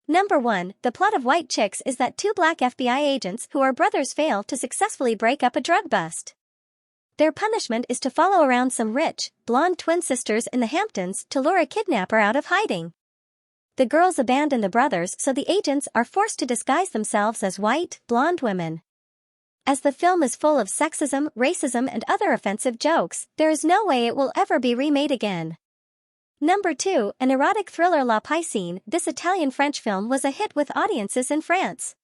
Number 1. The plot of White Chicks is that two black FBI agents who are brothers fail to successfully break up a drug bust. Their punishment is to follow around some rich, blonde twin sisters in the Hamptons to lure a kidnapper out of hiding. The girls abandon the brothers, so the agents are forced to disguise themselves as white, blonde women. As the film is full of sexism, racism and other offensive jokes, there is no way it will ever be remade again. Number 2. An erotic thriller La Piscine. This Italian-French film was a hit with audiences in France.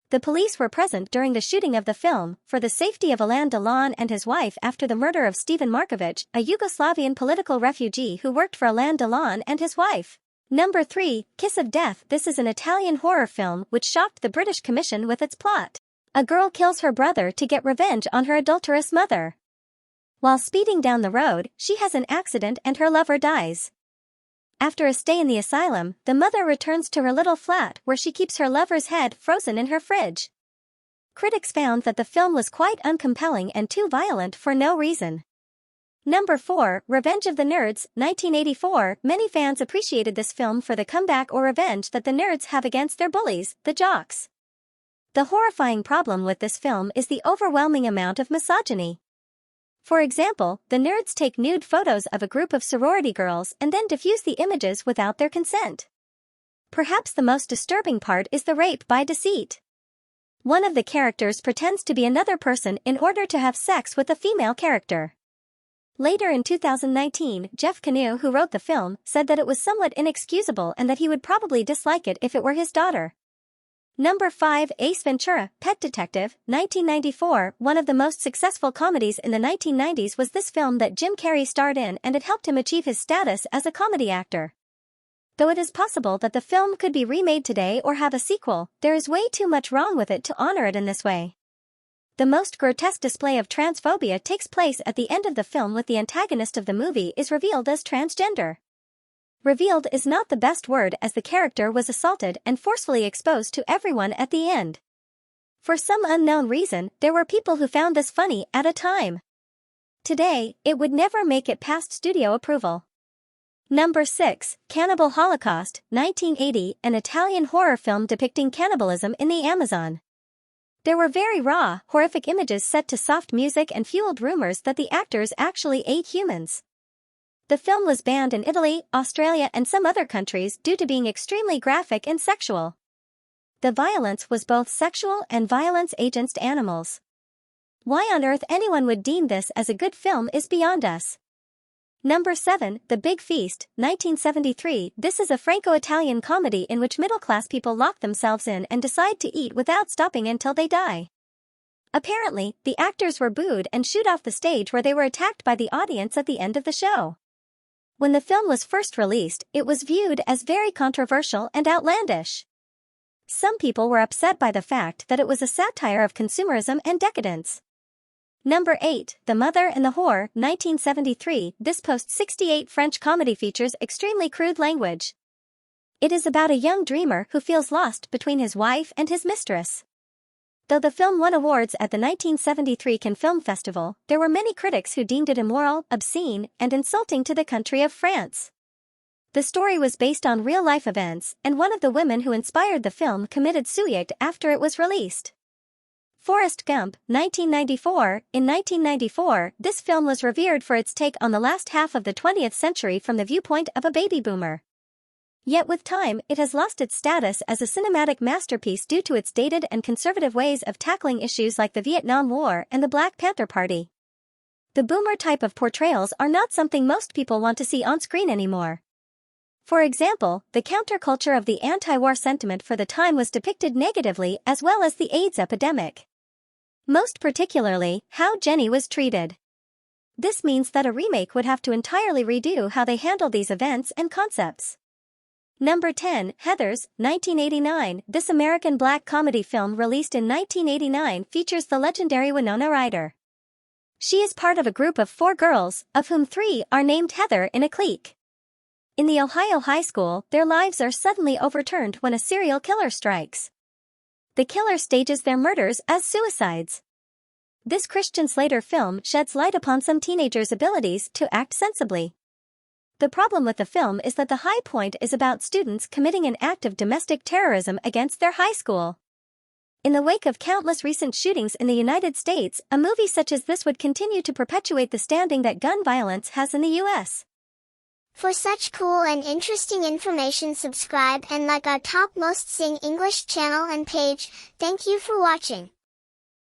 The police were present during the shooting of the film, for the safety of Alain Delon and his wife after the murder of Stevan Markovic, a Yugoslavian political refugee who worked for Alain Delon and his wife. Number 3. Kiss of Death. This is an Italian horror film which shocked the British Commission with its plot. A girl kills her brother to get revenge on her adulterous mother. While speeding down the road, she has an accident and her lover dies. After a stay in the asylum, the mother returns to her little flat where she keeps her lover's head frozen in her fridge. Critics found that the film was quite uncompelling and too violent for no reason. Number 4. Revenge of the Nerds. 1984. Many fans appreciated this film for the comeback or revenge that the nerds have against their bullies, the jocks. The horrifying problem with this film is the overwhelming amount of misogyny. For example, the nerds take nude photos of a group of sorority girls and then diffuse the images without their consent. Perhaps the most disturbing part is the rape by deceit. One of the characters pretends to be another person in order to have sex with a female character. Later in 2019, Jeff Canoe, who wrote the film, said that it was somewhat inexcusable and that he would probably dislike it if it were his daughter. Number 5. Ace Ventura, Pet Detective. 1994. One of the most successful comedies in the 1990s was this film that Jim Carrey starred in, and it helped him achieve his status as a comedy actor. Though it is possible that the film could be remade today or have a sequel, there is way too much wrong with it to honor it in this way. The most grotesque display of transphobia takes place at the end of the film, with the antagonist of the movie is revealed as transgender. Revealed is not the best word, as the character was assaulted and forcefully exposed to everyone at the end. For some unknown reason, there were people who found this funny at a time. Today, it would never make it past studio approval. Number 6. Cannibal Holocaust. 1980. An Italian horror film depicting cannibalism in the Amazon. There were very raw, horrific images set to soft music and fueled rumors that the actors actually ate humans. The film was banned in Italy, Australia and some other countries due to being extremely graphic and sexual. The violence was both sexual and violence against animals. Why on earth anyone would deem this as a good film is beyond us. Number 7. The Big Feast. 1973. This is a Franco-Italian comedy in which middle-class people lock themselves in and decide to eat without stopping until they die. Apparently, the actors were booed and shooed off the stage, where they were attacked by the audience at the end of the show. When the film was first released, it was viewed as very controversial and outlandish. Some people were upset by the fact that it was a satire of consumerism and decadence. Number 8. The Mother and the Whore. 1973. This post-68 French comedy features extremely crude language. It is about a young dreamer who feels lost between his wife and his mistress. Though the film won awards at the 1973 Cannes Film Festival, there were many critics who deemed it immoral, obscene, and insulting to the country of France. The story was based on real-life events, and one of the women who inspired the film committed suicide after it was released. Forrest Gump. 1994. In 1994, this film was revered for its take on the last half of the 20th century from the viewpoint of a baby boomer. Yet with time, it has lost its status as a cinematic masterpiece due to its dated and conservative ways of tackling issues like the Vietnam War and the Black Panther Party. The boomer type of portrayals are not something most people want to see on screen anymore. For example, the counterculture of the anti-war sentiment for the time was depicted negatively, as well as the AIDS epidemic. Most particularly, how Jenny was treated. This means that a remake would have to entirely redo how they handle these events and concepts. Number 10. Heathers. 1989. This American black comedy film released in 1989 features the legendary Winona Ryder. She is part of a group of 4 girls, of whom 3 are named Heather in a clique. In the Ohio high school, their lives are suddenly overturned when a serial killer strikes. The killer stages their murders as suicides. This Christian Slater film sheds light upon some teenagers' abilities to act sensibly. The problem with the film is that the high point is about students committing an act of domestic terrorism against their high school. In the wake of countless recent shootings in the United States, a movie such as this would continue to perpetuate the standing that gun violence has in the US. For such cool and interesting information, subscribe and like our top most Sing English channel and page. Thank you for watching.